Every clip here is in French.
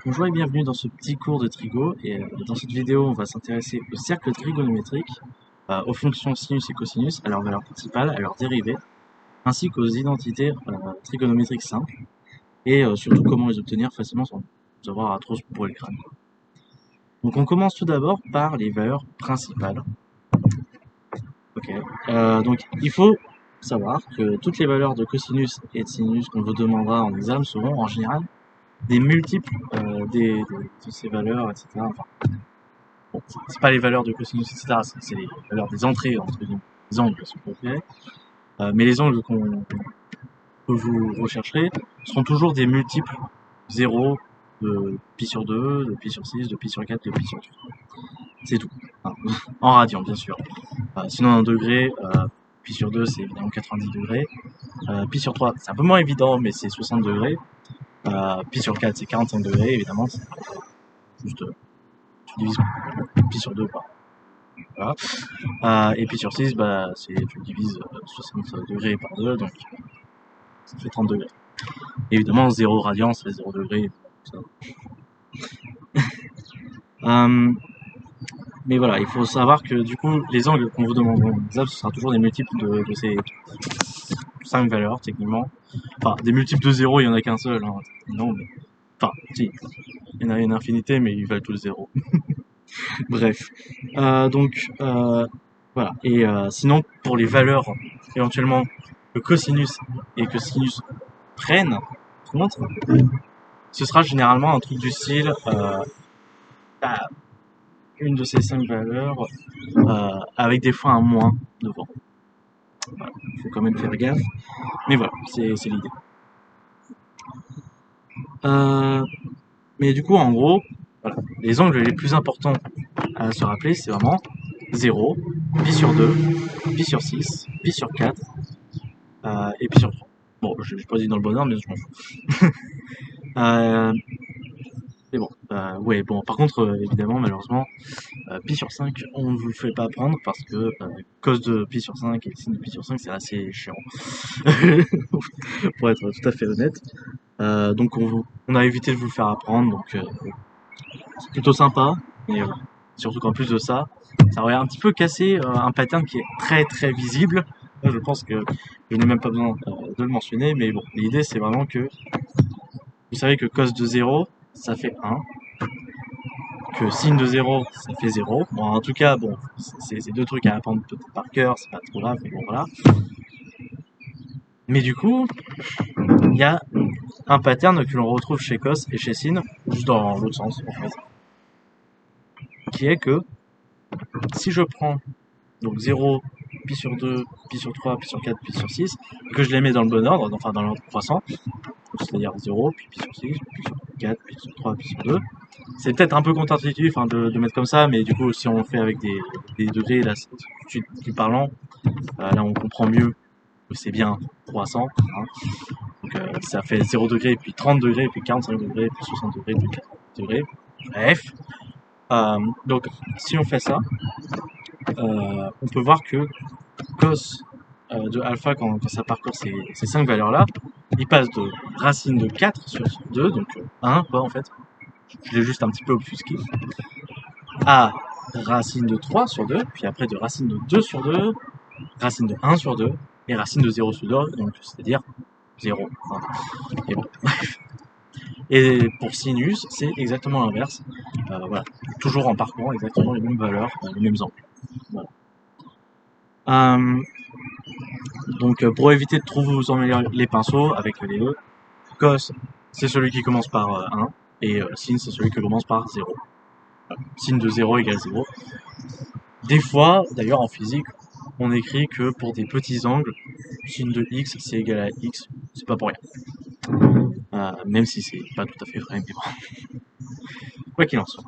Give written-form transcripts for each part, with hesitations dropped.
Bonjour et bienvenue dans ce petit cours de trigo et dans cette vidéo on va s'intéresser au cercle trigonométrique, aux fonctions sinus et cosinus, à leurs valeurs principales, à leurs dérivées, ainsi qu'aux identités trigonométriques simples et surtout comment les obtenir facilement sans avoir à trop se bourrer le crâne. Donc on commence tout d'abord par les valeurs principales. Ok. Donc il faut savoir que toutes les valeurs de cosinus et de sinus qu'on vous demandera en examen seront en général des multiples de ces valeurs, etc. Enfin, bon, c'est pas les valeurs de cosinus, etc. C'est les valeurs des entrées, entre guillemets, des angles, si vous préférez. Mais les angles que vous rechercherez seront toujours des multiples 0, de pi sur 2, de pi sur 6, de pi sur 4, de pi sur 3. C'est tout. Enfin, en radian, bien sûr. Sinon, en degré, pi sur 2, c'est évidemment 90 degrés. Pi sur 3, c'est un peu moins évident, mais c'est 60 degrés. Pi sur 4, c'est 45 degrés, évidemment. C'est juste, tu divises pi sur 2 par. Voilà. Et pi sur 6, bah, tu divises 60 degrés par 2, donc ça fait 30 degrés. Évidemment, 0 radian, ça fait 0 degrés. Mais voilà, il faut savoir que du coup, les angles qu'on vous demande en examen, ce sera toujours des multiples de ces 5 valeurs, techniquement. Enfin, des multiples de 0, il n'y en a qu'un seul. Hein. Non, mais... Enfin, si, il y en a une infinité, mais ils valent tous 0. Bref. Voilà. Et sinon, pour les valeurs, éventuellement, que cosinus et que sinus prennent compte, ce sera généralement un truc du style bah, une de ces 5 valeurs avec des fois un moins devant. Voilà, il faut quand même faire gaffe. Mais voilà, c'est l'idée. Mais du coup, en gros, voilà, les angles les plus importants à se rappeler, c'est vraiment 0, pi sur 2, pi sur 6, pi sur 4 et pi sur 3. Bon, je n'ai pas dit dans le bon ordre, mais je m'en fous. Mais bon, ouais, bon, par contre, évidemment, malheureusement, pi sur 5, on ne vous le fait pas apprendre parce que cos de pi sur 5 et sin de pi sur 5, c'est assez chiant. Pour être tout à fait honnête. Donc on a évité de vous le faire apprendre, donc c'est plutôt sympa. Et surtout qu'en plus de ça, ça aurait un petit peu cassé un pattern qui est très très visible. Là, je pense que je n'ai même pas besoin de le mentionner, mais bon, l'idée c'est vraiment que vous savez que cos de 0, ça fait 1, que sin de 0, ça fait 0. Bon, en tout cas, bon, c'est deux trucs à apprendre peut-être par cœur, c'est pas trop grave, mais bon, voilà. Mais du coup, il y a un pattern que l'on retrouve chez cos et chez sin, juste dans l'autre sens, en fait. Qui est que si je prends donc 0, pi sur 2, pi sur 3, pi sur 4, pi sur 6, et que je les mets dans le bon ordre, enfin dans l'ordre croissant, c'est-à-dire 0, puis pi sur 6, pi sur 4, pi sur 3, pi sur 2, c'est peut-être un peu contre-intuitif hein, de mettre comme ça, mais du coup, si on le fait avec des degrés, là, c'est tout de suite plus parlant, là, on comprend mieux que c'est bien croissant. Hein. Donc, ça fait 0 degré, puis 30 degrés, puis 45 degrés, puis 60 degrés, puis 40 degrés. Bref. Donc, si on fait ça, on peut voir que cos de alpha, quand ça parcourt ces 5 valeurs-là, il passe de racine de 4 sur 2, donc 1, quoi, en fait. Je l'ai juste un petit peu obfusqué. À racine de 3 sur 2, puis après de racine de 2 sur 2, racine de 1 sur 2, et racine de 0 sur 2, donc c'est-à-dire 0. Hein. Et bon. Et pour sinus, c'est exactement l'inverse. Voilà. Toujours en parcourant exactement les mêmes valeurs, les mêmes angles. Voilà. Donc pour éviter de trop vous emmêler les pinceaux avec les E, cos c'est celui qui commence par 1 et sin c'est celui qui commence par 0. Voilà. Sin de 0 égale 0. Des fois, d'ailleurs en physique, on écrit que pour des petits angles, sin de x c'est égal à x, c'est pas pour rien. Même si c'est pas tout à fait vrai, mais bon. Quoi qu'il en soit.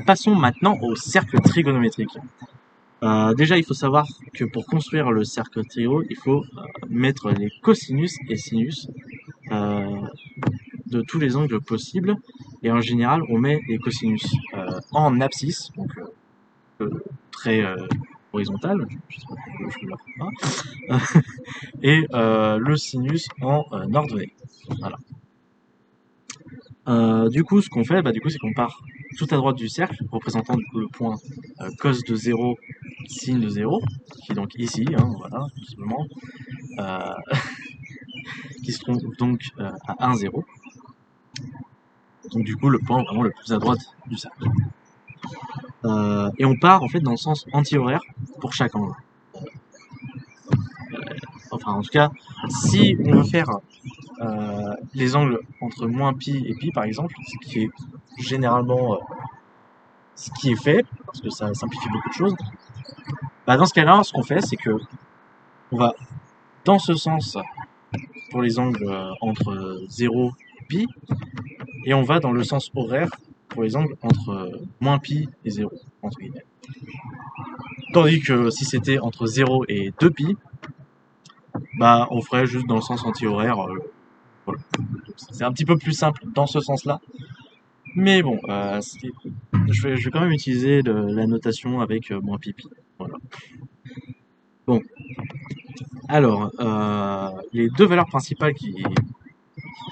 Passons maintenant au cercle trigonométrique. Déjà, il faut savoir que pour construire le cercle trigo, il faut mettre les cosinus et sinus de tous les angles possibles. Et en général, on met les cosinus en abscisse, donc très horizontal, je sais pas pourquoi je le fais pas, et le sinus en ordonnée. Voilà. Du coup, ce qu'on fait, du coup, c'est qu'on part tout à droite du cercle, représentant du coup le point cos de 0, sin de 0, qui est donc ici, hein, voilà, tout simplement, euh, qui se trouve donc à 1, 0. Donc du coup, le point vraiment le plus à droite du cercle. Et on part en fait dans le sens anti-horaire pour chaque angle. Enfin, en tout cas, si on veut faire les angles entre moins pi et pi, par exemple, ce qui est généralement ce qui est fait, parce que ça simplifie beaucoup de choses, dans ce cas-là, ce qu'on fait, c'est que on va dans ce sens pour les angles entre 0 et pi, et on va dans le sens horaire pour les angles entre moins pi et 0, entre guillemets. Tandis que si c'était entre 0 et 2 pi, on ferait juste dans le sens anti-horaire. Voilà. C'est un petit peu plus simple dans ce sens-là. Mais bon, je vais quand même utiliser la notation avec moins pipi. Voilà. Bon, alors, les deux valeurs principales qui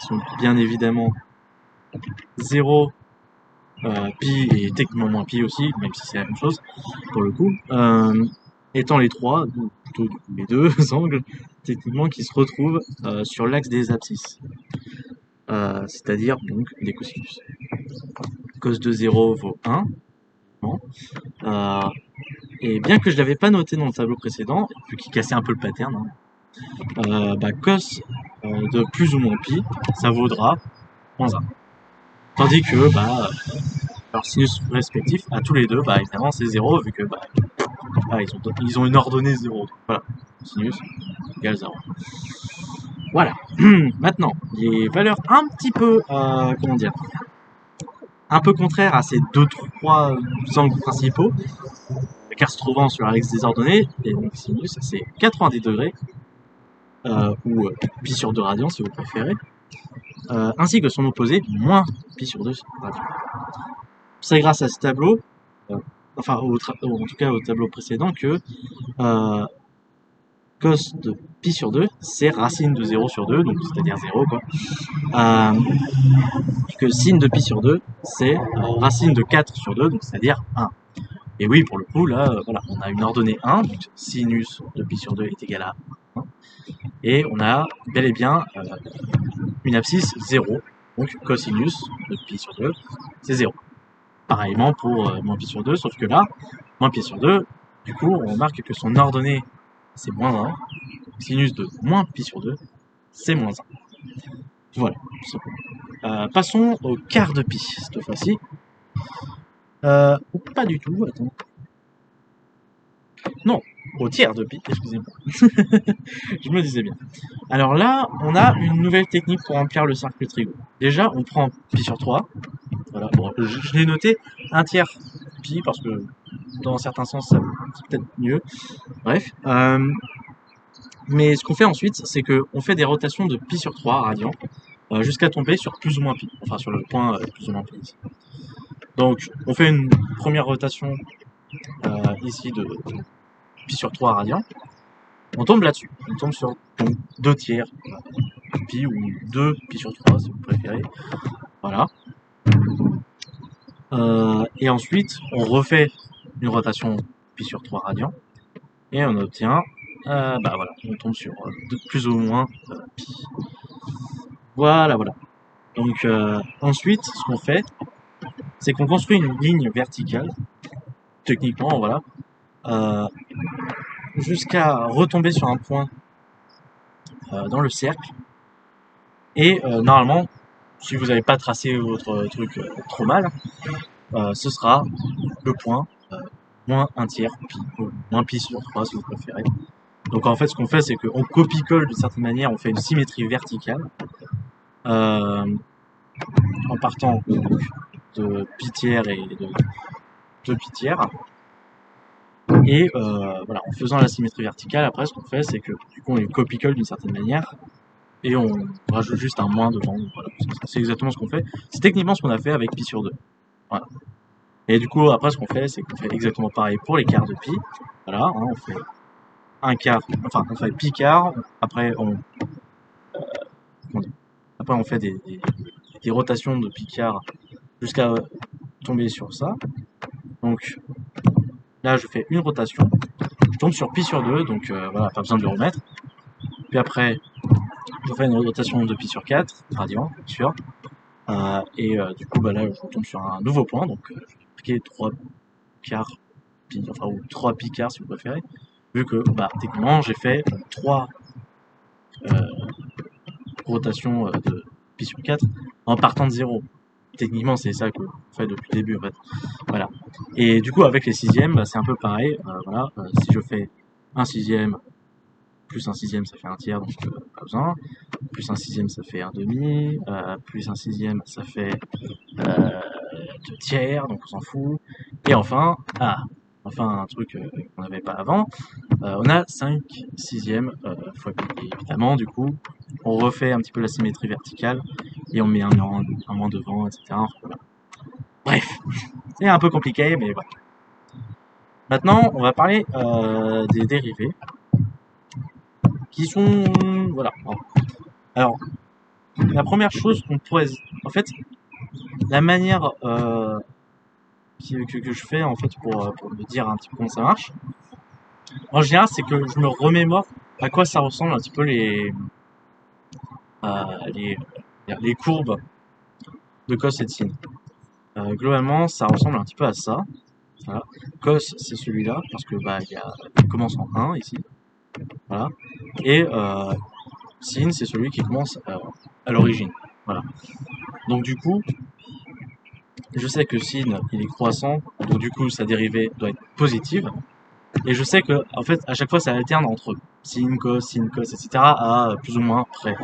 sont bien évidemment 0, pi et techniquement moins pi aussi, même si c'est la même chose pour le coup, étant les trois, ou plutôt les deux angles techniquement qui se retrouvent sur l'axe des abscisses, c'est-à-dire donc des cosinus. Cos de 0 vaut 1, bon. Et bien que je ne l'avais pas noté dans le tableau précédent, vu qu'il cassait un peu le pattern, cos de plus ou moins pi, ça vaudra moins 1. Tandis que leur sinus respectif à tous les deux, évidemment c'est 0 vu que ils ont une ordonnée 0. Voilà, sinus égale 0. Voilà. Maintenant, les valeurs un petit peu, comment dire, un peu contraires à ces deux trois angles principaux, car se trouvant sur l'axe des ordonnées, et donc sinus c'est 90 degrés, ou pi sur 2 radians si vous préférez, ainsi que son opposé, moins pi sur 2 radians. C'est grâce à ce tableau, en tout cas au tableau précédent, que cos de pi sur 2, c'est racine de 0 sur 2, donc c'est-à-dire 0 quoi. Que sin de pi sur 2, c'est racine de 4 sur 2, donc c'est-à-dire 1. Et oui, pour le coup, là, voilà, on a une ordonnée 1, donc sinus de pi sur 2 est égal à 1. Et on a bel et bien une abscisse 0, donc cosinus de pi sur 2, c'est 0. Pareillement pour moins pi sur 2, sauf que là, moins pi sur 2, du coup, on remarque que son ordonnée, c'est moins 1. Sinus de moins pi sur 2, c'est moins 1. Voilà, tout simplement. Passons au quart de pi, cette fois-ci. Ou pas du tout, attends. Non, au tiers de pi, excusez-moi. Je me disais bien. Alors là, on a une nouvelle technique pour remplir le cercle trigo. Déjà, on prend pi sur 3. Voilà, bon, je l'ai noté un tiers pi parce que dans certains sens, c'est peut-être mieux. Bref. Mais ce qu'on fait ensuite, c'est qu'on fait des rotations de pi sur 3 radians jusqu'à tomber sur plus ou moins pi. Enfin, sur le point plus ou moins pi ici. Donc, on fait une première rotation ici de pi sur 3 radians. On tombe là-dessus. On tombe sur 2 tiers pi ou 2 pi sur 3 si vous préférez. Voilà. Et ensuite, on refait une rotation pi sur 3 radians. Et on obtient, voilà, on tombe sur plus ou moins pi. Voilà, voilà. Donc ensuite, ce qu'on fait, c'est qu'on construit une ligne verticale, techniquement, voilà, jusqu'à retomber sur un point dans le cercle. Et normalement, si vous n'avez pas tracé votre truc trop mal, ce sera le point moins un tiers pi, moins pi sur 3 si vous préférez. Donc en fait, ce qu'on fait, c'est qu'on copie-colle d'une certaine manière, on fait une symétrie verticale en partant de pi tiers et de pi tiers. Et voilà, en faisant la symétrie verticale, après, ce qu'on fait, c'est que du coup, on les copie-colle d'une certaine manière et on rajoute juste un moins devant. Voilà, c'est exactement ce qu'on fait. C'est techniquement ce qu'on a fait avec pi sur 2. Voilà. Et du coup, après, ce qu'on fait, c'est qu'on fait exactement pareil pour les quarts de pi. Voilà, hein, on fait un quart, enfin, on fait pi quart. Après, on fait des des rotations de Picard jusqu'à tomber sur ça. Donc là, je fais une rotation, je tombe sur pi sur 2, donc voilà, pas besoin de le remettre. Puis après, je fais une rotation de pi sur 4, radian, bien sûr. Du coup, bah là, je retombe sur un nouveau point, donc je vais appliquer 3 quarts pi, enfin, ou 3 pi quarts si vous préférez, vu que, bah, techniquement, j'ai fait 3 rotations de pi sur 4 en partant de 0. Techniquement, c'est ça que je fais depuis le début, en fait. Voilà. Et du coup, avec les sixièmes, bah, c'est un peu pareil. Voilà, si je fais un sixième, plus un sixième, ça fait un tiers, donc pas besoin. Plus un sixième, ça fait un demi. Plus un sixième, ça fait deux tiers, donc on s'en fout. Et enfin, enfin un truc qu'on n'avait pas avant, on a 5 sixièmes fois pi. Et évidemment, du coup, on refait un petit peu la symétrie verticale et on met un moins devant, etc. Voilà. Bref, c'est un peu compliqué, mais voilà. Maintenant, on va parler des dérivés qui sont... Voilà. Alors, la première chose qu'on pourrait... En fait, la manière que je fais en fait pour me dire un petit peu comment ça marche, en général, c'est que je me remémore à quoi ça ressemble un petit peu euh, les, les courbes de cos et de sin. Globalement, ça ressemble un petit peu à ça. Voilà. Cos, c'est celui-là, parce que bah, il commence en 1 ici. Voilà. Et sin, c'est celui qui commence à l'origine. Voilà. Donc du coup, je sais que sin, il est croissant, donc du coup, sa dérivée doit être positive. Et je sais que, en fait, à chaque fois, ça alterne entre sin, cos, etc. à plus ou moins près.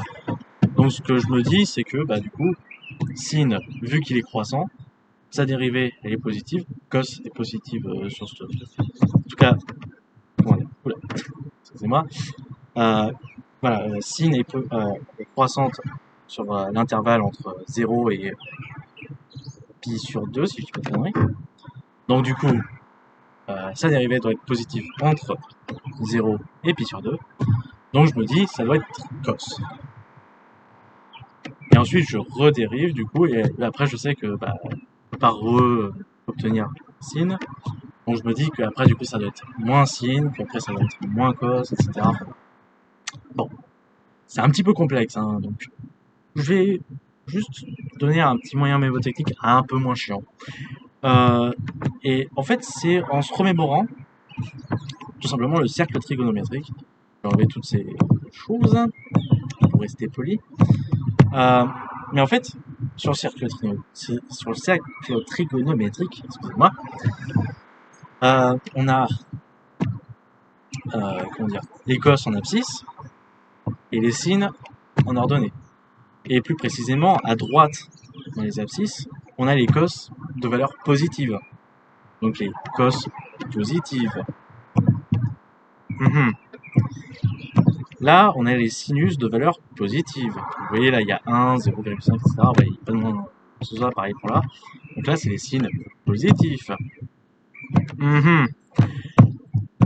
Donc ce que je me dis, c'est que, bah du coup, sin, vu qu'il est croissant, sa dérivée, elle est positive. Cos est positive sur ce... En tout cas, comment dire, oula, excusez-moi. Voilà, sin est croissante sur l'intervalle entre 0 et pi sur 2, si je dis pas de conneries. Donc du coup, sa dérivée doit être positive entre 0 et pi sur 2. Donc je me dis, ça doit être cos. Et ensuite, je redérive, du coup, et après, je sais que, bah, par obtenir sin. Donc je me dis qu'après, du coup, ça doit être moins sin, puis après, ça doit être moins cos, etc. Bon, c'est un petit peu complexe, hein, donc je vais juste donner un petit moyen mémotechnique un peu moins chiant. Et en fait, c'est en se remémorant tout simplement le cercle trigonométrique. Je vais enlever toutes ces choses pour rester poli. Mais en fait, sur le cercle trigonométrique, excusez-moi, on a comment dire, les cos en abscisse et les sines en ordonnée. Et plus précisément, à droite, dans les abscisses, on a les cos de valeur positive. Donc les cos positives. Là, on a les sinus de valeur positive. Vous voyez, là, il y a 1, 0,5, etc. Vous voyez, pas de moins ce soit pareil pour là. Donc là, c'est les signes positifs.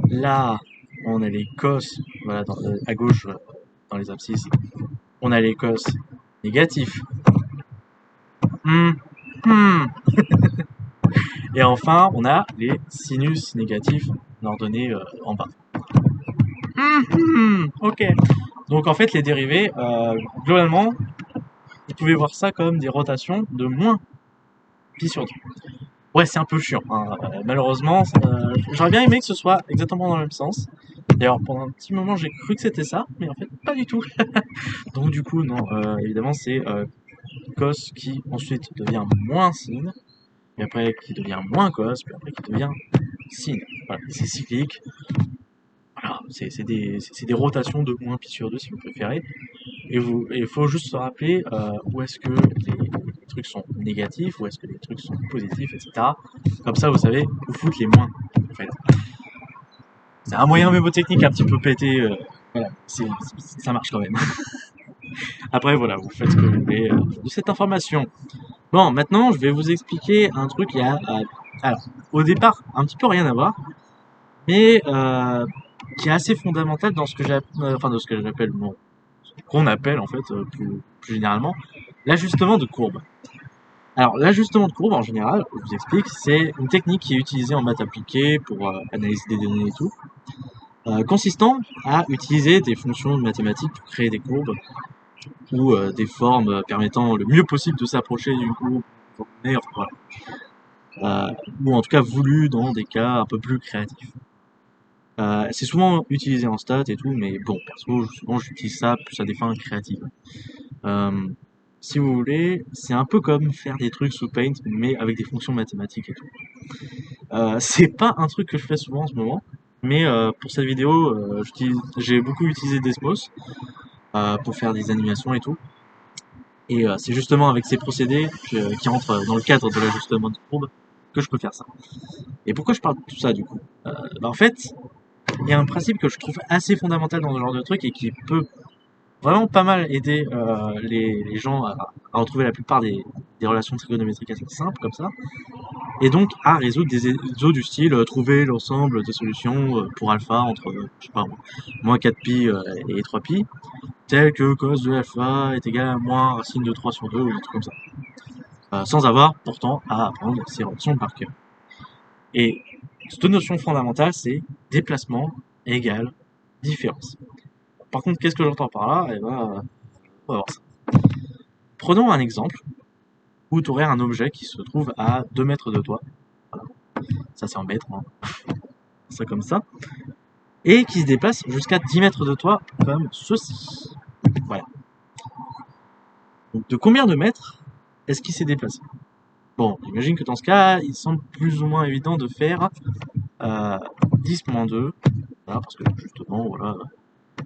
Là, on a les cos, voilà, à gauche, dans les abscisses, on a les cos négatifs. Et enfin, on a les sinus négatifs ordonnés en bas. Ok. Donc en fait, les dérivés, globalement, vous pouvez voir ça comme des rotations de moins pi sur 2. Ouais, c'est un peu chiant, hein. Malheureusement, j'aurais bien aimé que ce soit exactement dans le même sens. D'ailleurs, pendant un petit moment, j'ai cru que c'était ça, mais en fait, pas du tout. Donc du coup, non, évidemment, c'est cos qui ensuite devient moins sin, puis après qui devient moins cos, puis après qui devient sin. Voilà, c'est cyclique. Voilà, c'est des rotations de moins pi sur 2 si vous préférez. Et il faut juste se rappeler où est-ce que les trucs sont négatifs, où est-ce que les trucs sont positifs, etc. Comme ça, vous savez où foutre les moins, en fait. C'est un moyen mémotechnique un petit peu pété. Voilà, ça marche quand même. Après, voilà, vous faites ce que vous voulez de cette information. Bon, maintenant, je vais vous expliquer un truc qui a, alors, au départ, un petit peu rien à voir, mais qui est assez fondamental dans ce que j'appelle, enfin, dans ce que j'appelle, bon, qu'on appelle en fait plus généralement L'ajustement de courbe. Alors, l'ajustement de courbe, en général, je vous explique, c'est une technique qui est utilisée en maths appliquée pour analyser des données et tout, consistant à utiliser des fonctions mathématiques pour créer des courbes ou des formes permettant le mieux possible de s'approcher d'une courbe, voilà. Ou en tout cas voulu dans des cas un peu plus créatifs. C'est souvent utilisé en stats et tout, mais bon, perso, souvent j'utilise ça plus à des fins créatives. Euh, Si vous voulez, c'est un peu comme faire des trucs sous Paint, mais avec des fonctions mathématiques et tout. C'est pas un truc que je fais souvent en ce moment, mais pour cette vidéo, j'ai beaucoup utilisé Desmos pour faire des animations et tout. Et c'est justement avec ces procédés qui rentrent dans le cadre de l'ajustement de courbe que je peux faire ça. Et pourquoi je parle de tout ça du coup? En fait, il y a un principe que je trouve assez fondamental dans ce genre de truc et qui peut vraiment pas mal aider les gens à retrouver la plupart des relations trigonométriques assez simples comme ça, et donc à résoudre des exos du style trouver l'ensemble des solutions pour alpha entre, je sais pas, moins 4pi et 3pi, tel que cos de alpha est égal à moins racine de 3 sur 2 ou des trucs comme ça. Sans avoir pourtant à apprendre ces relations par cœur. Et cette notion fondamentale, c'est déplacement égale différence. Par contre, qu'est-ce que j'entends par là? Eh ben, on va voir ça. Prenons un exemple où tu aurais un objet qui se trouve à 2 mètres de toi. Voilà. Ça, c'est en mètres, hein. Ça comme ça. Et qui se déplace jusqu'à 10 mètres de toi, comme ceci. Voilà. Donc, de combien de mètres est-ce qu'il s'est déplacé? Bon, j'imagine que dans ce cas, il semble plus ou moins évident de faire 10 moins 2. Voilà, parce que justement, voilà,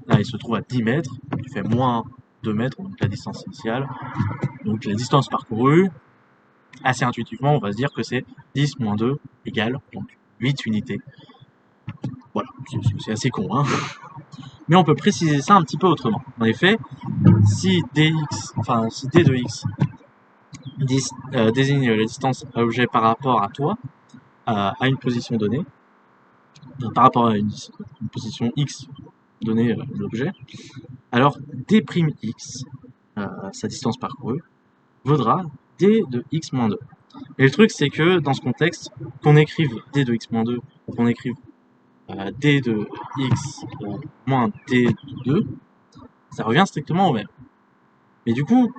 là, il se trouve à 10 mètres. Il fait moins 2 mètres, donc la distance initiale. Donc la distance parcourue, assez intuitivement, on va se dire que c'est 10 moins 2 égale donc 8 unités. Voilà, c'est assez con, hein. Mais on peut préciser ça un petit peu autrement. En effet, si si d de x désigne la distance à l'objet par rapport à toi, à une position donnée, par rapport à une position x donnée l'objet, alors d'x, sa distance parcourue, vaudra d de x moins 2. Et le truc, c'est que dans ce contexte, qu'on écrive d de x moins 2, qu'on écrive d de x moins d de 2, ça revient strictement au même. Mais du coup,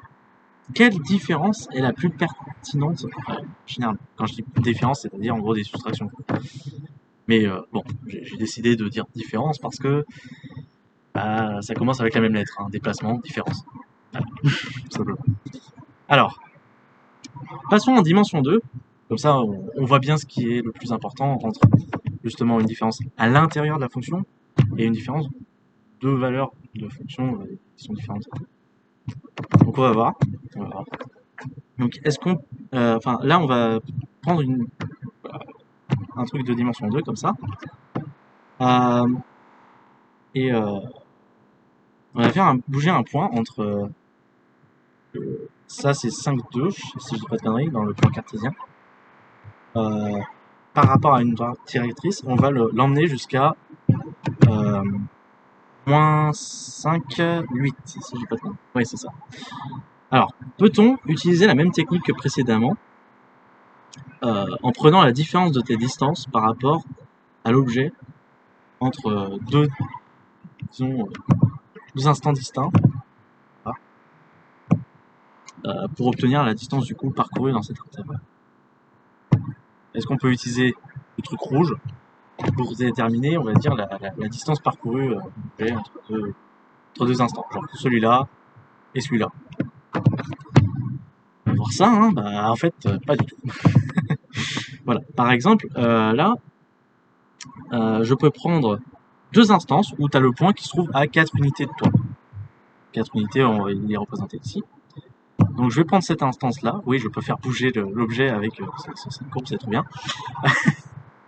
quelle différence est la plus pertinente finalement? Quand je dis différence, c'est-à-dire en gros des soustractions. Mais bon, j'ai décidé de dire différence parce que ça commence avec la même lettre, hein, déplacement, différence. Voilà, tout simplement. Alors, passons en dimension 2. Comme ça, on voit bien ce qui est le plus important entre justement une différence à l'intérieur de la fonction et une différence de valeurs de fonction qui sont différentes. Donc on va voir. Donc est-ce qu'on... Enfin là on va prendre un truc de dimension 2 comme ça. Et on va faire bouger un point entre... ça c'est 5,2 si je dis pas de conneries dans le plan cartésien. Par rapport à une directrice, on va l'emmener jusqu'à moins 5, 8, si je dis pas de conneries. Oui, c'est ça. Alors, peut-on utiliser la même technique que précédemment en prenant la différence de tes distances par rapport à l'objet entre disons, deux instants distincts, voilà, pour obtenir la distance du coup parcourue dans cet intervalle? Est-ce qu'on peut utiliser le truc rouge pour déterminer, on va dire, la distance parcourue entre deux instants, genre celui-là et celui-là? On va voir ça, hein, en fait, pas du tout. Voilà, par exemple, là, je peux prendre deux instances où tu as le point qui se trouve à 4 unités de toi. 4 unités, il est représenté ici. Donc je vais prendre cette instance-là. Oui, je peux faire bouger l'objet avec cette courbe, c'est trop bien.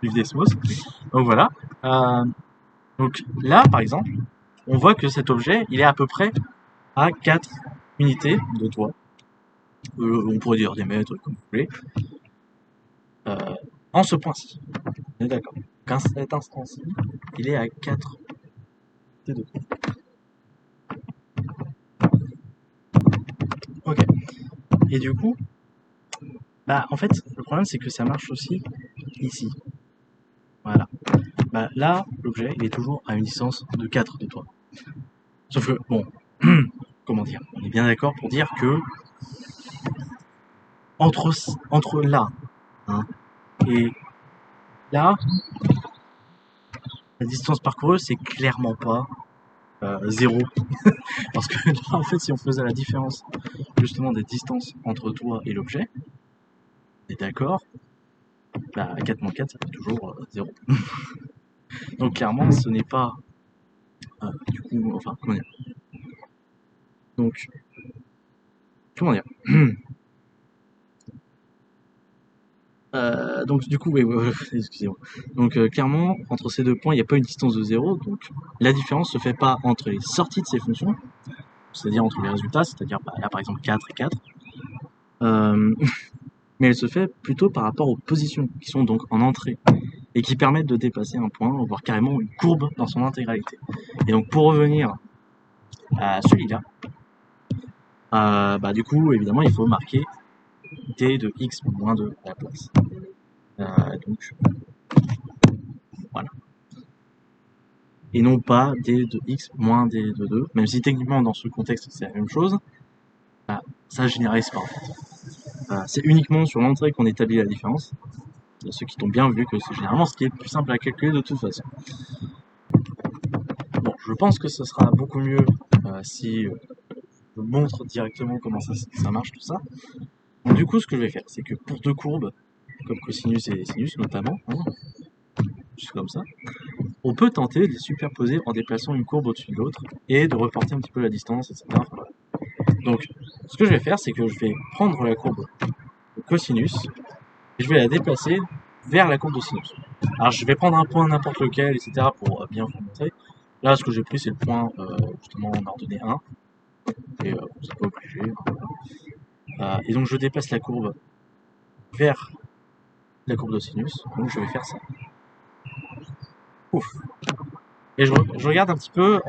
Du Desmos. Donc voilà. Donc là, par exemple, on voit que cet objet, il est à peu près à 4 unités de toi. On pourrait dire des mètres, comme vous voulez. En ce point-ci. On est d'accord. Qu'à cet instant-ci, il est à 4 unités de toi. Ok. Et du coup, bah en fait, le problème c'est que ça marche aussi ici. Voilà. Bah là, l'objet il est toujours à une distance de 4 de toi. Sauf que, bon, comment dire, on est bien d'accord pour dire que entre là, hein, et là, la distance parcourue c'est clairement pas 0. Parce que là, en fait, si on faisait la différence justement des distances entre toi et l'objet, on est d'accord, bah 4 moins 4 ça fait toujours 0. Donc clairement, ce n'est pas du coup, enfin, comment dire. Donc, comment dire. Donc du coup, oui, excusez-moi. Donc clairement, entre ces deux points, il n'y a pas une distance de 0. Donc la différence se fait pas entre les sorties de ces fonctions, c'est-à-dire entre les résultats, c'est-à-dire bah, là par exemple 4 et 4, mais elle se fait plutôt par rapport aux positions qui sont donc en entrée et qui permettent de dépasser un point, voire carrément une courbe dans son intégralité. Et donc pour revenir à celui-là, bah du coup évidemment il faut marquer d de x moins 2 à la place. Donc voilà. Et non pas d de x moins d de 2, même si techniquement dans ce contexte c'est la même chose, bah, ça généralise pas en fait. C'est uniquement sur l'entrée qu'on établit la différence. Il y a ceux qui t'ont bien vu que c'est généralement ce qui est le plus simple à calculer de toute façon. Bon, je pense que ce sera beaucoup mieux si je montre directement comment ça marche tout ça. Donc, du coup, ce que je vais faire, c'est que pour deux courbes, comme cosinus et sinus notamment, hein, juste comme ça, on peut tenter de les superposer en déplaçant une courbe au-dessus de l'autre et de reporter un petit peu la distance, etc. Enfin, voilà. Donc, ce que je vais faire, c'est que je vais prendre la courbe de cosinus et je vais la déplacer vers la courbe de sinus. Alors, je vais prendre un point n'importe lequel, etc. pour bien vous montrer. Là, ce que j'ai pris, c'est le point justement en ordonnée 1. Et c'est pas obligé. Et donc, je déplace la courbe vers la courbe de sinus. Donc, je vais faire ça. Ouf. Et je regarde un petit peu.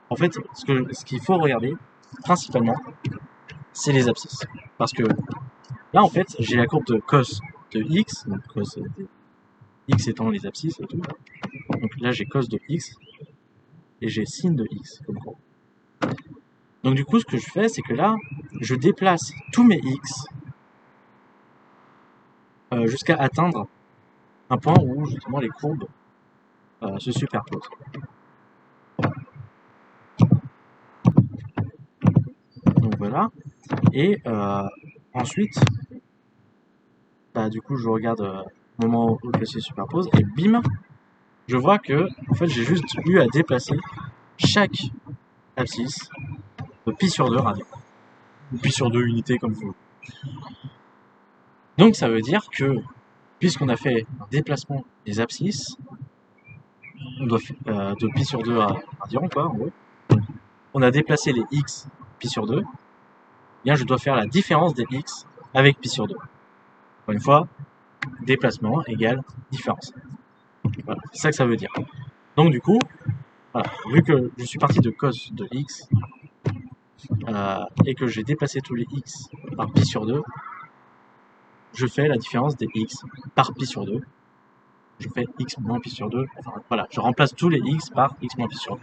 En fait, ce qu'il faut regarder, principalement, c'est les abscisses. Parce que là, en fait, j'ai la courbe de cos de x, donc cos de x étant les abscisses et tout. Donc là, j'ai cos de x et j'ai sin de x comme courbe. Donc du coup, ce que je fais, c'est que là, je déplace tous mes x jusqu'à atteindre un point où justement les courbes se superposent. Donc voilà. Et ensuite, bah, du coup, je regarde au moment où elles se superposent et bim, je vois que en fait, j'ai juste eu à déplacer chaque abscisse de pi sur 2 radians. Ou pi sur 2 unités comme vous voulez. Donc ça veut dire que, puisqu'on a fait un déplacement des abscisses, on doit de pi sur 2 radians, quoi, en gros. On a déplacé les x pi sur 2, bien je dois faire la différence des x avec pi sur 2. Encore une fois, déplacement égale différence. Voilà, c'est ça que ça veut dire. Donc du coup, voilà, vu que je suis parti de cos de x, et que j'ai déplacé tous les x par pi sur 2, je fais la différence des x par pi sur 2. Je fais x moins pi sur 2. Enfin, voilà, je remplace tous les x par x moins pi sur 2.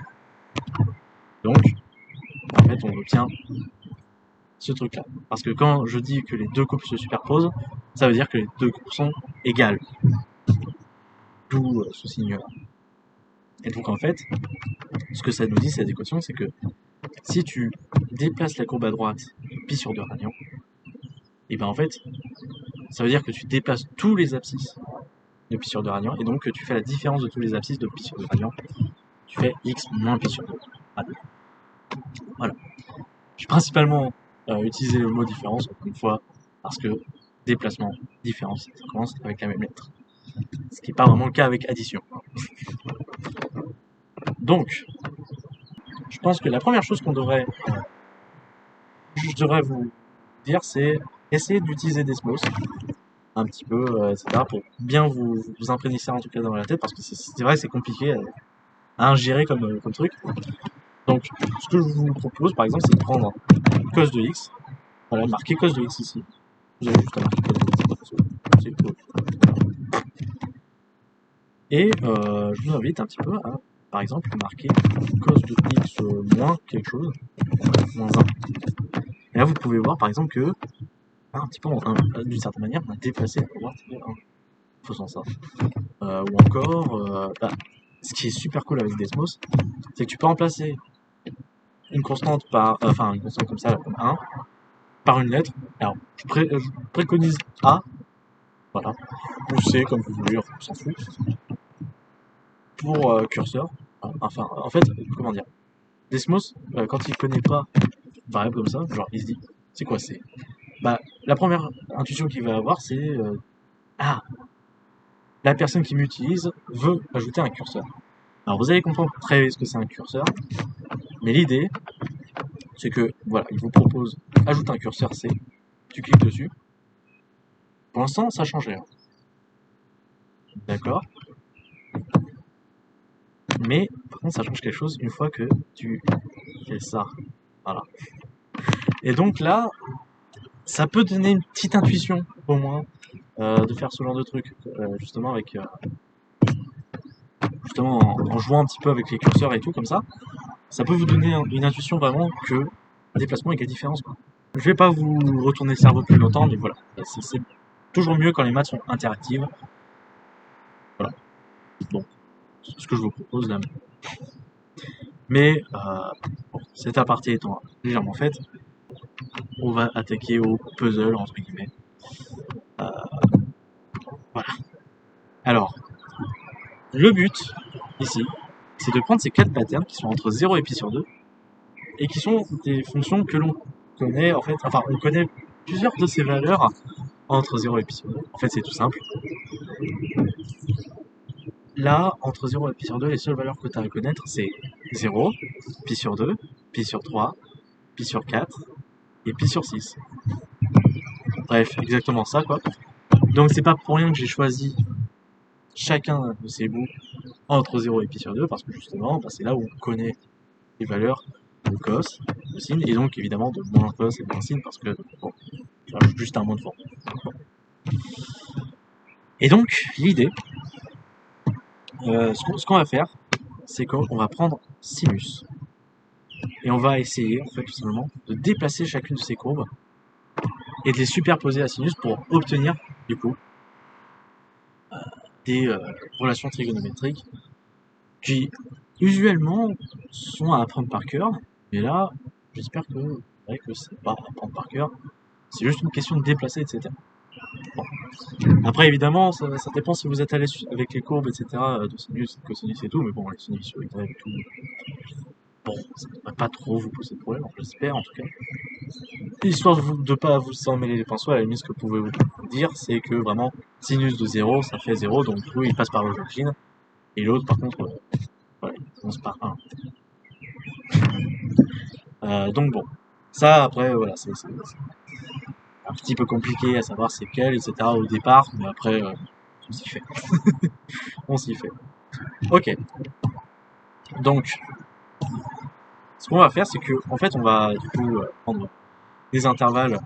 Donc, en fait, on obtient ce truc-là. Parce que quand je dis que les deux courbes se superposent, ça veut dire que les deux courbes sont égales. D'où ce signe-là. Et donc, en fait, ce que ça nous dit, cette équation, c'est que si tu déplaces la courbe à droite de pi sur 2 radians, et ben en fait, ça veut dire que tu déplaces tous les abscisses de pi sur 2 radians, et donc que tu fais la différence de tous les abscisses de pi sur 2 radians, tu fais x moins pi sur 2 radians. Voilà. J'ai principalement utilisé le mot différence, encore une fois, parce que déplacement, différence, ça commence avec la même lettre. Ce qui n'est pas vraiment le cas avec addition. Donc, je pense que la première chose je devrais vous dire, c'est essayer d'utiliser Desmos un petit peu, etc., pour bien vous imprégner ça en tout cas dans la tête, parce que c'est vrai que c'est compliqué à ingérer comme truc. Donc, ce que je vous propose, par exemple, c'est de prendre cos de x, voilà, marqué cos de x ici. Vous avez juste à marquer cos de x. C'est cool. Et je vous invite un petit peu à, par exemple, marquer cos de x moins quelque chose, moins 1. Et là, vous pouvez voir, par exemple, que, un petit peu, d'une certaine manière, on a déplacé la droite vers 1, faisant ça. Ou encore, ce qui est super cool avec Desmos, c'est que tu peux remplacer une constante par, enfin, une constante comme ça, là, comme 1, par une lettre. Alors, je préconise A, voilà, ou C, comme vous voulez, on s'en fout, pour curseur. Enfin, en fait, comment dire, Desmos, quand il connaît pas une variable comme ça, genre, il se dit, c'est quoi c'est? Bah, la première intuition qu'il va avoir, c'est ah, la personne qui m'utilise veut ajouter un curseur. Alors, vous allez comprendre très vite ce que c'est un curseur, mais l'idée, c'est que, voilà, il vous propose, ajoute un curseur C, tu cliques dessus. Pour l'instant, ça change rien. D'accord? Mais, par contre, ça change quelque chose une fois que tu fais ça. Voilà. Et donc là, ça peut donner une petite intuition, au moins, de faire ce genre de truc, justement avec, justement en jouant un petit peu avec les curseurs et tout comme ça peut vous donner une intuition vraiment que déplacement égale différence, quoi. Je vais pas vous retourner le cerveau plus longtemps, mais voilà, c'est toujours mieux quand les maths sont interactives. Voilà, bon, c'est ce que je vous propose là. Mais bon, cette aparté étant légèrement faite, on va attaquer au puzzle entre guillemets. Euh, voilà. Alors, le but ici, c'est de prendre ces 4 patterns qui sont entre 0 et pi sur 2 et qui sont des fonctions que l'on connaît en fait, enfin on connaît plusieurs de ces valeurs entre 0 et pi sur 2. En fait c'est tout simple. Là, entre 0 et pi sur 2, les seules valeurs que tu as à connaître c'est 0, pi sur 2, pi sur 3, pi sur 4 et pi sur 6. Bref, exactement ça quoi. Donc c'est pas pour rien que j'ai choisi chacun de ces bouts entre 0 et pi sur 2 parce que justement c'est là où on connaît les valeurs de cos, de sin, et donc évidemment de moins cos et de moins sin parce que bon, j'ajoute juste un mot de forme. Bon. Et donc l'idée, ce qu'on va faire, c'est qu'on va prendre sinus et on va essayer en fait tout simplement de déplacer chacune de ces courbes et de les superposer à sinus pour obtenir du coup des relations trigonométriques qui usuellement sont à apprendre par cœur, mais là j'espère que c'est pas à apprendre par cœur, c'est juste une question de déplacer, etc. Bon. Après évidemment ça dépend si vous êtes à l'aise avec les courbes, etc. de sinus, de cosinus et tout, mais bon les sinus sur y et tout, bon ça ne devrait pas trop vous poser de problème, j'espère en tout cas. Histoire de ne pas vous emmêler les pinceaux, à la limite, ce que vous pouvez vous dire, c'est que vraiment, sinus de 0, ça fait 0, donc lui, il passe par l'origine, et l'autre, par contre, voilà, il commence par 1. Donc bon, ça, après, voilà, c'est un petit peu compliqué à savoir c'est quel, etc. au départ, mais après, on s'y fait. On s'y fait. Ok. Donc, ce qu'on va faire, c'est que, en fait, on va, du coup, prendre des intervalles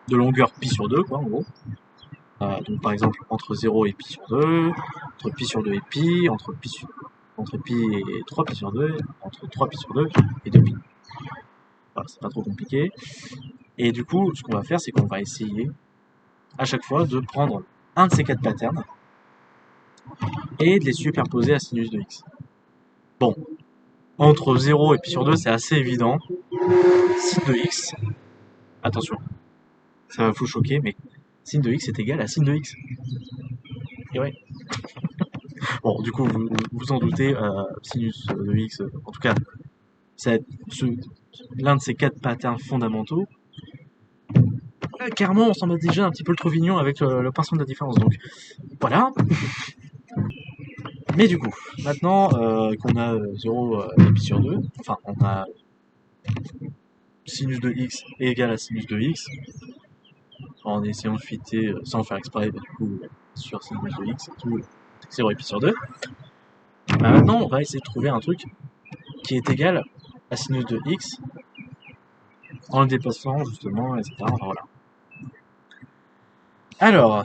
de longueur pi sur 2, quoi, en gros. Donc par exemple entre 0 et pi sur 2, entre pi sur 2 et pi, entre pi et 3 pi sur 2, entre 3 pi sur 2 et 2 pi. Voilà, c'est pas trop compliqué. Et du coup, ce qu'on va faire, c'est qu'on va essayer à chaque fois de prendre un de ces 4 patterns et de les superposer à sinus de x. Bon, entre 0 et pi sur 2, c'est assez évident. Sin de x, attention, ça va vous choquer, mais sin de x est égal à sin de x. Et ouais. Bon, du coup, vous en doutez, sinus de x, en tout cas, c'est l'un de ces 4 patterns fondamentaux. Clairement, on s'en met déjà un petit peu le Trovignon avec le pinceau de la différence, donc voilà. Mais du coup, maintenant qu'on a 0 pi sur 2, enfin, on a sinus de x est égal à sinus de x, en essayant de fitter, sans faire exprès, du coup, sur sinus de x et tout, 0 et pi sur 2. Bah, maintenant, on va essayer de trouver un truc qui est égal à sinus de x en le déplaçant justement, etc. Enfin, voilà. Alors,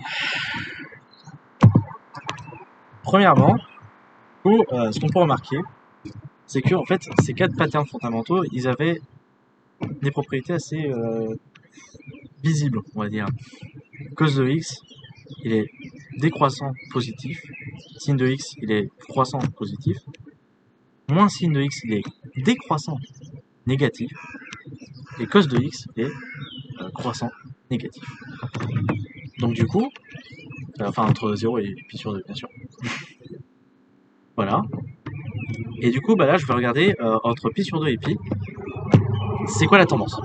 premièrement, ce qu'on peut remarquer, c'est que en fait, ces 4 patterns fondamentaux, ils avaient des propriétés assez visibles, on va dire. Cos de x, il est décroissant positif. Sin de x, il est croissant positif. Moins sin de x, il est décroissant négatif. Et cos de x est croissant négatif. Donc du coup, enfin entre 0 et pi sur 2, bien sûr. Voilà. Et du coup, bah là, je vais regarder entre pi sur 2 et pi, c'est quoi la tendance?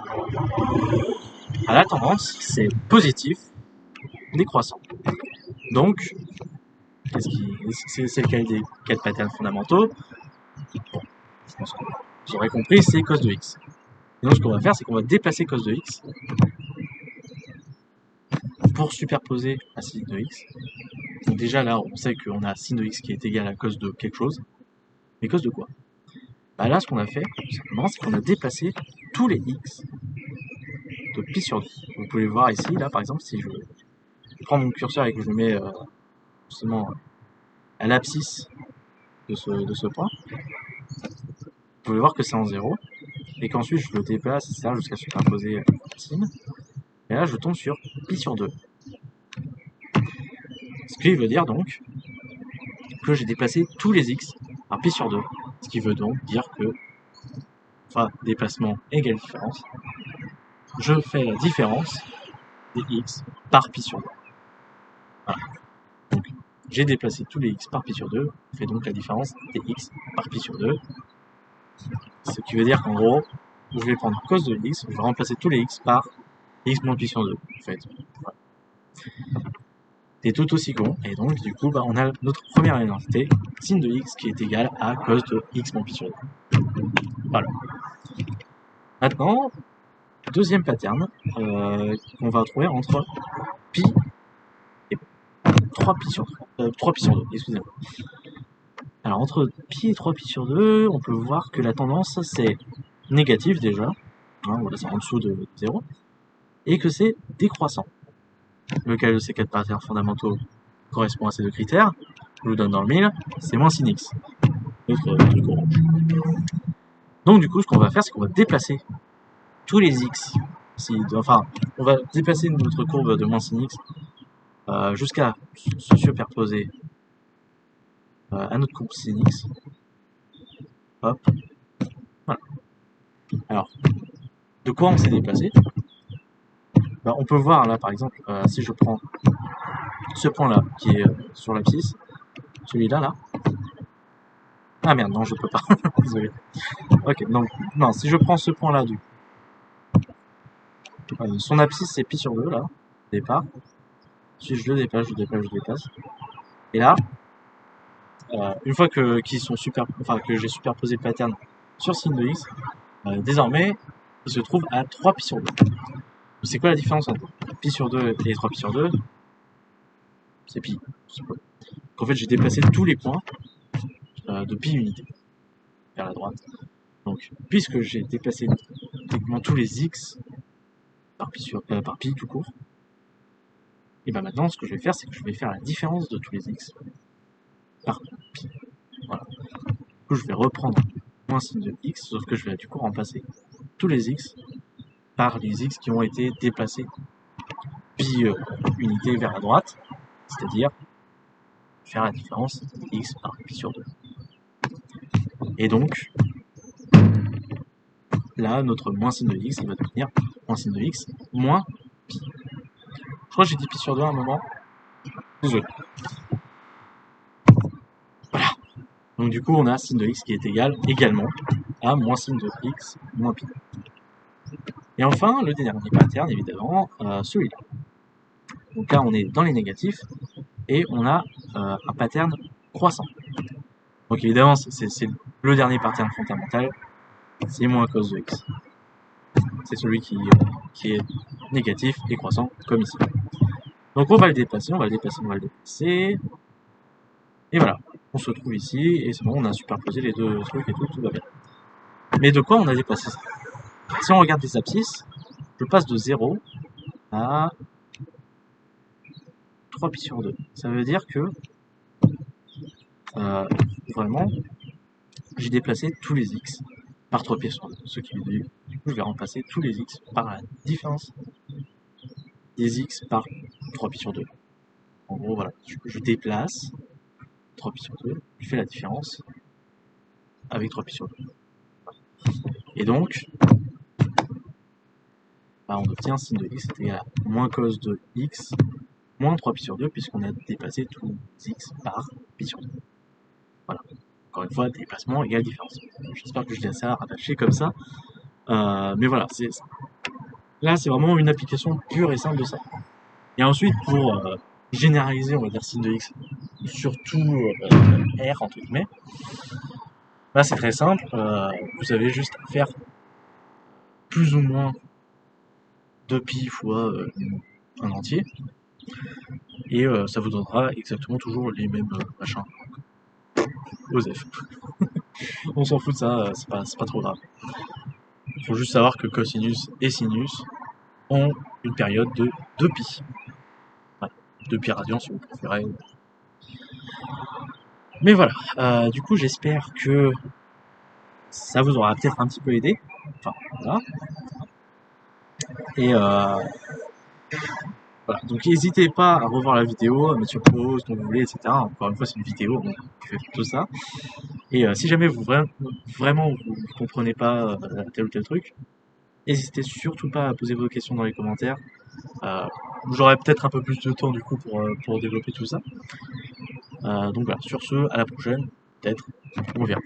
Ah, la tendance, c'est positif, décroissant. Donc, c'est lequel des 4 patterns fondamentaux? Bon, je pense que vous aurez compris, c'est cos de x. Et donc, ce qu'on va faire, c'est qu'on va déplacer cos de x pour superposer à sin de x. Donc déjà, là, on sait qu'on a sin de x qui est égal à cos de quelque chose. Mais cos de quoi? Bah là, ce qu'on a fait, tout simplement, c'est qu'on a déplacé tous les x de pi sur 2. Vous pouvez voir ici, là, par exemple, si je prends mon curseur et que je le mets justement à l'abscisse de ce point, vous pouvez voir que c'est en 0, et qu'ensuite je le déplace, etc., jusqu'à superposer sin, et là je tombe sur pi sur 2. Ce qui veut dire donc que j'ai déplacé tous les x par pi sur 2, ce qui veut donc dire que, enfin, déplacement égale différence, je fais la différence des x par pi sur 2. Voilà. Donc, j'ai déplacé tous les x par pi sur 2, je fais donc la différence des x par pi sur 2, ce qui veut dire qu'en gros, je vais prendre cos de x, je vais remplacer tous les x par x moins pi sur 2, en fait. Voilà. C'est tout aussi con, et donc du coup, bah, on a notre première identité, sin de x qui est égal à cos de x moins pi sur 2. Voilà. Maintenant, deuxième pattern qu'on va trouver entre pi et 3pi sur 2, 3pi sur 2, excusez-moi. Alors entre pi et 3pi sur 2, on peut voir que la tendance c'est négatif déjà, hein, voilà, c'est en dessous de 0, et que c'est décroissant. Lequel de ces 4 patterns fondamentaux correspond à ces deux critères? Je vous donne dans le mille, c'est moins sin x, notre truc orange. Donc du coup, ce qu'on va faire, c'est qu'on va déplacer tous les x, enfin, on va déplacer notre courbe de moins sin x jusqu'à se superposer à notre courbe sin x. Hop, voilà. Alors, de quoi on s'est déplacé? Ben, on peut voir là, par exemple, si je prends ce point-là qui est sur l'abscisse, celui-là, là. Ah merde, non, je peux pas. Désolé. Ok, donc, non, si je prends ce point-là, du son abscisse c'est pi sur 2, là, au départ. Si je le déplace, je déplace, je déplace. Et là, une fois que j'ai superposé le pattern sur sin de x, désormais, il se trouve à 3 pi sur 2. C'est quoi la différence entre pi sur 2 et 3 pi sur 2? C'est pi. Donc en fait, j'ai déplacé tous les points de pi unité vers la droite. Donc, puisque j'ai déplacé techniquement tous les x par pi tout court, et ben maintenant, ce que je vais faire, c'est que je vais faire la différence de tous les x par pi. Voilà. Du coup, je vais reprendre moins sin de x, sauf que je vais du coup remplacer tous les x par les x qui ont été déplacés pi unité vers la droite, c'est-à-dire faire la différence de x par pi sur 2. Et donc, là, notre moins sin de x, il va devenir moins sin de x moins pi. Je crois que j'ai dit pi sur 2 à un moment. Désolé. Voilà. Donc du coup, on a sin de x qui est égal également à moins sin de x moins pi. Et enfin, le dernier pattern, évidemment, celui-là. Donc là, on est dans les négatifs, et on a un pattern croissant. Donc évidemment, c'est le dernier pattern fondamental, c'est moins cos de x. C'est celui qui est négatif et croissant, comme ici. Donc on va le déplacer, on va le déplacer, on va le déplacer. Et voilà, on se trouve ici, et c'est bon, on a superposé les deux trucs et tout va bien. Mais de quoi on a déplacé ça? Si on regarde les abscisses, je passe de 0 à 3 pi sur 2. Ça veut dire que vraiment, j'ai déplacé tous les x par 3 pi sur 2. Ce qui veut dire du coup, je vais remplacer tous les x par la différence des x par 3 pi sur 2. En gros, voilà, je déplace 3 pi sur 2, je fais la différence avec 3 pi sur 2. Et donc, bah, on obtient sin de x est égal à moins cos de x moins 3 pi sur 2, puisqu'on a déplacé tous les x par pi sur 2. Voilà. Encore une fois, déplacement égale différence. J'espère que je l'ai assez rattaché comme ça. Mais voilà, là c'est vraiment une application pure et simple de ça. Et ensuite, pour généraliser, on va dire sin de x sur tout R, entre guillemets, là c'est très simple. Vous avez juste à faire plus ou moins 2pi fois un entier. Et ça vous donnera exactement toujours les mêmes machins. OSEF. On s'en fout de ça, c'est pas trop grave. Il faut juste savoir que cosinus et sinus ont une période de 2pi. Voilà, 2pi radians si vous préférez. Mais voilà, du coup j'espère que ça vous aura peut-être un petit peu aidé. Enfin, voilà. Et voilà, donc n'hésitez pas à revoir la vidéo, à mettre sur pause, quand vous voulez, etc. Encore une fois, c'est une vidéo, donc vous faites tout ça. Et si jamais vraiment vous ne comprenez pas tel ou tel truc, n'hésitez surtout pas à poser vos questions dans les commentaires. J'aurai peut-être un peu plus de temps du coup pour développer tout ça. Donc voilà, sur ce, à la prochaine, peut-être, on verra.